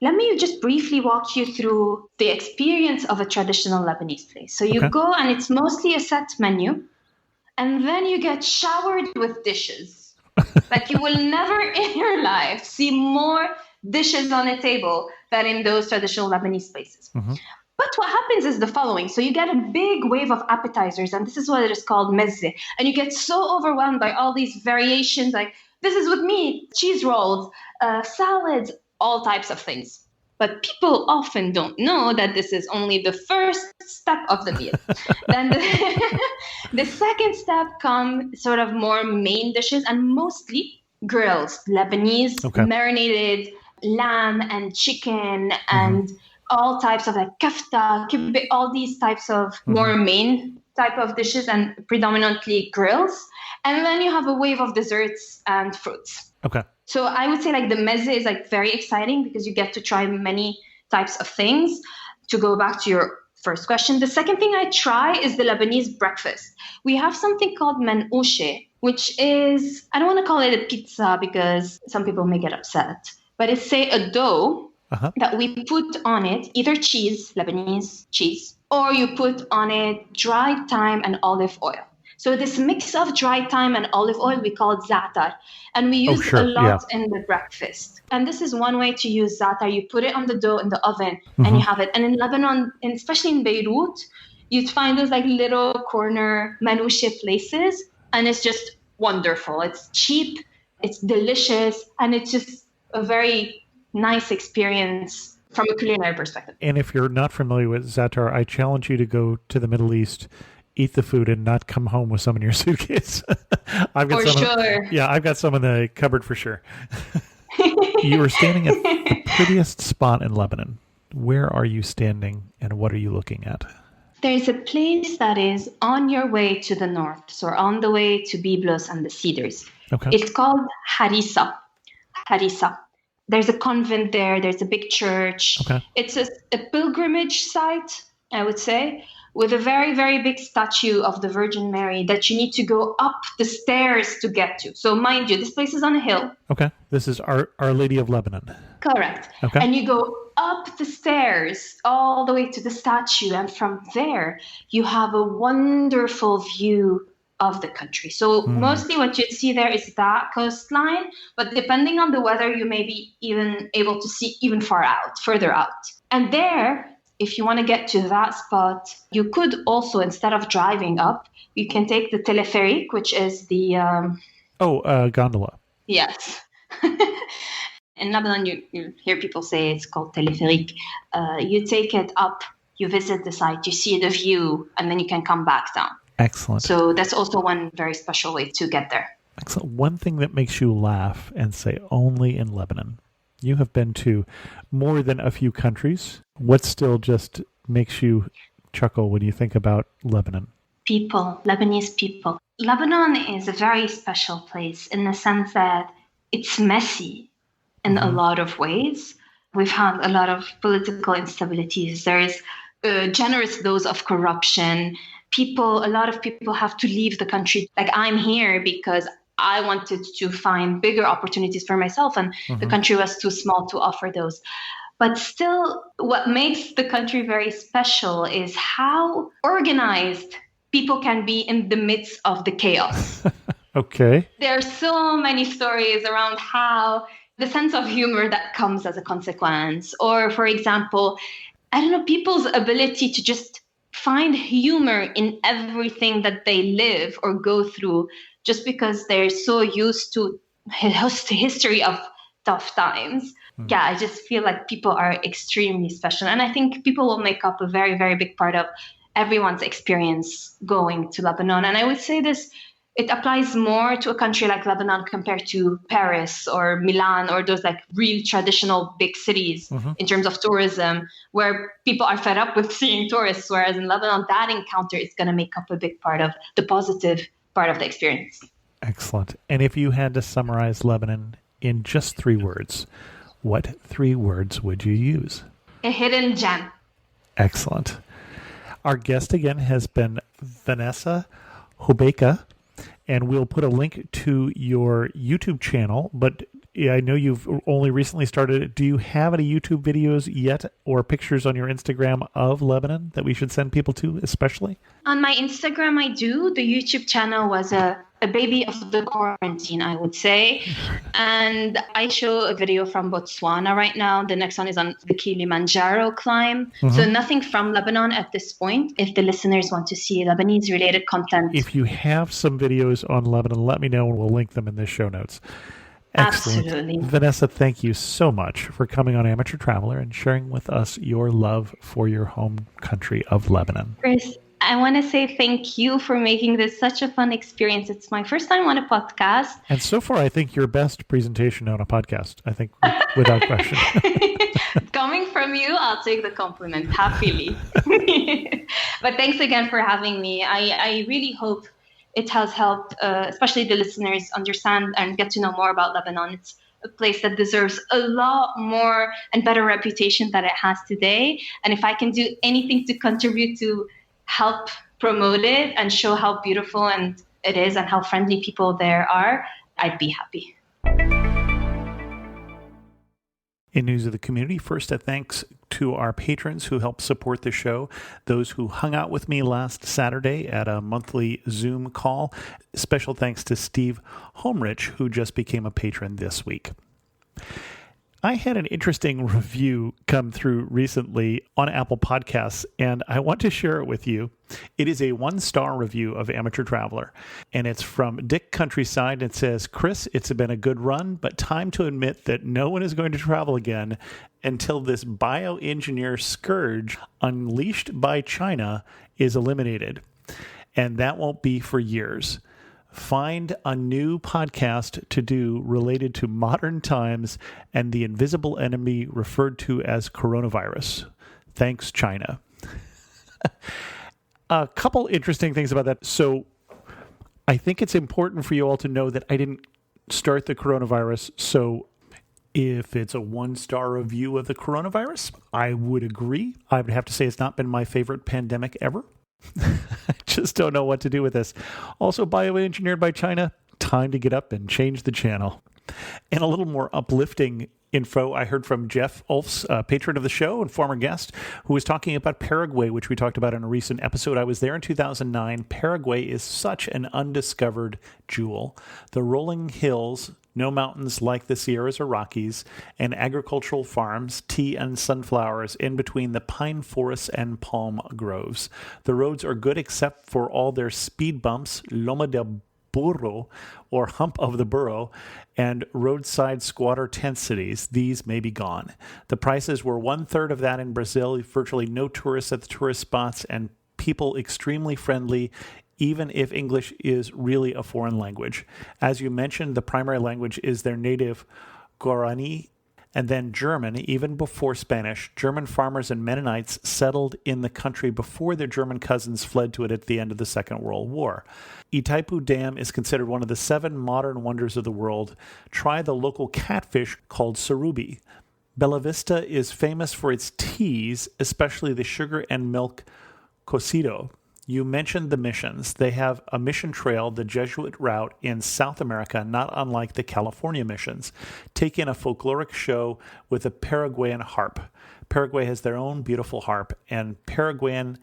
let me just briefly walk you through the experience of a traditional Lebanese place. So you go and it's mostly a set menu, and then you get showered with dishes. Like you will never in your life see more dishes on a table than in those traditional Lebanese places. But what happens is the following. So you get a big wave of appetizers, and this is what it is called mezze. And you get so overwhelmed by all these variations, like this is with meat, cheese rolls, salads, all types of things. But people often don't know that this is only the first step of the meal. Then the second step come sort of more main dishes and mostly grills, Lebanese marinated lamb and chicken and all types of like kafta, kibbeh, all these types of more main type of dishes and predominantly grills. And then you have a wave of desserts and fruits. Okay. So I would say like the mezze is like very exciting because you get to try many types of things. To go back to your first question, the second thing I try is the Lebanese breakfast. We have something called manouche, which is, I don't want to call it a pizza because some people may get upset, but it's say a dough that we put on it, either cheese, Lebanese cheese, or you put on it dried thyme and olive oil. So this mix of dry thyme and olive oil, we call it za'atar. And we use a lot in the breakfast. And this is one way to use za'atar. You put it on the dough in the oven and you have it. And in Lebanon, and especially in Beirut, you'd find those like little corner manouche places. And it's just wonderful. It's cheap, it's delicious, and it's just a very nice experience from a culinary perspective. And if you're not familiar with za'atar, I challenge you to go to the Middle East, eat the food, and not come home with some in your suitcase. I've got some in the cupboard for sure. You are standing at the prettiest spot in Lebanon. Where are you standing and what are you looking at? There's a place that is on your way to the north, so on the way to Byblos and the Cedars. Okay. It's called Harissa. Harissa. There's a convent there. There's a big church. Okay. It's a pilgrimage site, I would say, with a very, very big statue of the Virgin Mary that you need to go up the stairs to get to. So mind you, this place is on a hill. Okay. This is Our Lady of Lebanon. Correct. Okay. And you go up the stairs all the way to the statue. And from there, you have a wonderful view of the country. So mostly what you'd see there is that coastline, but depending on the weather, you may be even able to see even further out. And there, if you want to get to that spot, you could also, instead of driving up, you can take the teleferic, which is the... gondola. Yes. In Lebanon, you hear people say it's called teleferic. You take it up, you visit the site, you see the view, and then you can come back down. Excellent. So that's also one very special way to get there. Excellent. One thing that makes you laugh and say only in Lebanon. You have been to more than a few countries. What still just makes you chuckle when you think about Lebanon? People, Lebanese people. Lebanon is a very special place in the sense that it's messy in a lot of ways. We've had a lot of political instabilities. There is a generous dose of corruption. A lot of people have to leave the country. Like I'm here because I wanted to find bigger opportunities for myself, and the country was too small to offer those. But still, what makes the country very special is how organized people can be in the midst of the chaos. Okay. There are so many stories around how the sense of humor that comes as a consequence, or for example, I don't know, people's ability to just find humor in everything that they live or go through just because they're so used to history of tough times. Yeah, I just feel like people are extremely special. And I think people will make up a very, very big part of everyone's experience going to Lebanon. And I would say this, it applies more to a country like Lebanon compared to Paris or Milan or those like real traditional big cities in terms of tourism, where people are fed up with seeing tourists. Whereas in Lebanon, that encounter is going to make up a big part of the positive part of the experience. Excellent. And if you had to summarize Lebanon in just 3 words, what 3 words would you use? A hidden gem. Excellent. Our guest again has been Vanessa Hobeika, and we'll put a link to your YouTube channel, but I know you've only recently started it. Do you have any YouTube videos yet or pictures on your Instagram of Lebanon that we should send people to especially? On my Instagram, I do. The YouTube channel was a baby of the quarantine, I would say. And I show a video from Botswana right now. The next one is on the Kilimanjaro climb. So nothing from Lebanon at this point. If the listeners want to see Lebanese related content. If you have some videos on Lebanon, let me know and we'll link them in the show notes. Excellent. Absolutely. Vanessa, thank you so much for coming on Amateur Traveler and sharing with us your love for your home country of Lebanon. Chris, I want to say thank you for making this such a fun experience. It's my first time on a podcast. And so far, I think your best presentation on a podcast, I think, without question. Coming from you, I'll take the compliment happily. But thanks again for having me. I really hope it has helped, especially the listeners, understand and get to know more about Lebanon. It's a place that deserves a lot more and better reputation than it has today. And if I can do anything to contribute to help promote it and show how beautiful and it is and how friendly people there are, I'd be happy. In news of the community, first a thanks to our patrons who helped support the show, those who hung out with me last Saturday at a monthly Zoom call. Special thanks to Steve Homerich, who just became a patron this week. I had an interesting review come through recently on Apple Podcasts, and I want to share it with you. It is a 1-star review of Amateur Traveler, and it's from Dick Countryside. It says, Chris, it's been a good run, but time to admit that no one is going to travel again until this bioengineer scourge unleashed by China is eliminated. And that won't be for years. Find a new podcast to do related to modern times and the invisible enemy referred to as coronavirus. Thanks, China. A couple interesting things about that. So I think it's important for you all to know that I didn't start the coronavirus. So if it's a 1-star review of the coronavirus, I would agree. I would have to say it's not been my favorite pandemic ever. I just don't know what to do with this. Also, bioengineered by China, time to get up and change the channel. And a little more uplifting info I heard from Jeff Ulfs, patron of the show and former guest, who was talking about Paraguay, which we talked about in a recent episode. I was there in 2009. Paraguay is such an undiscovered jewel. The rolling hills, no mountains like the Sierras or Rockies, and agricultural farms, tea and sunflowers in between the pine forests and palm groves. The roads are good except for all their speed bumps, Loma del Burro, or Hump of the Burro, and roadside squatter tent cities. These may be gone. The prices were 1/3 of that in Brazil, virtually no tourists at the tourist spots, and people extremely friendly, even if English is really a foreign language. As you mentioned, the primary language is their native Guarani, and then German, even before Spanish. German farmers and Mennonites settled in the country before their German cousins fled to it at the end of the Second World War. Itaipu Dam is considered one of the 7 modern wonders of the world. Try the local catfish called sarubi. Bella Vista is famous for its teas, especially the sugar and milk cocido. You mentioned the missions. They have a mission trail, the Jesuit route in South America, not unlike the California missions. Take in a folkloric show with a Paraguayan harp. Paraguay has their own beautiful harp, and Paraguayan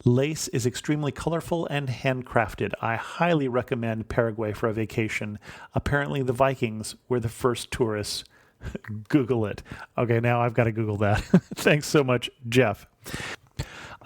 Lace is extremely colorful and handcrafted. I highly recommend Paraguay for a vacation. Apparently, the Vikings were the first tourists. Google it. Okay, now I've got to Google that. Thanks so much, Jeff.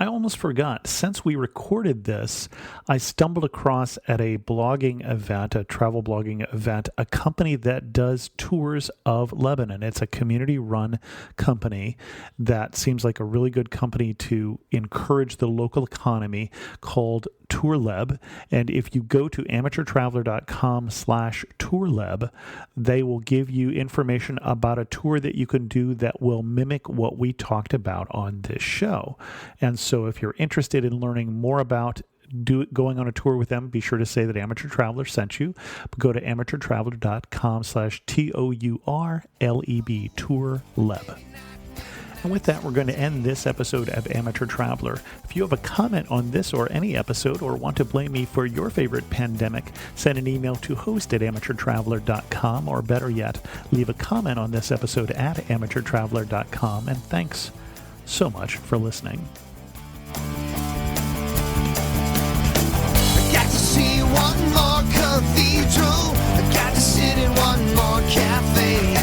I almost forgot. Since we recorded this, I stumbled across at a blogging event, a travel blogging event, a company that does tours of Lebanon. It's a community-run company that seems like a really good company to encourage the local economy, called TourLeb. And if you go to amateurtraveler.com/TourLeb, they will give you information about a tour that you can do that will mimic what we talked about on this show. And so if you're interested in learning more about going on a tour with them, be sure to say that Amateur Traveler sent you. But go to amateurtraveler.com/TOURLEB, TourLeb. And with that, we're going to end this episode of Amateur Traveler. If you have a comment on this or any episode, or want to blame me for your favorite pandemic, send an email to host@amateurtraveler.com, or better yet, leave a comment on this episode at amateurtraveler.com. And thanks so much for listening. I got to see one more cathedral. I got to sit in one more cafe.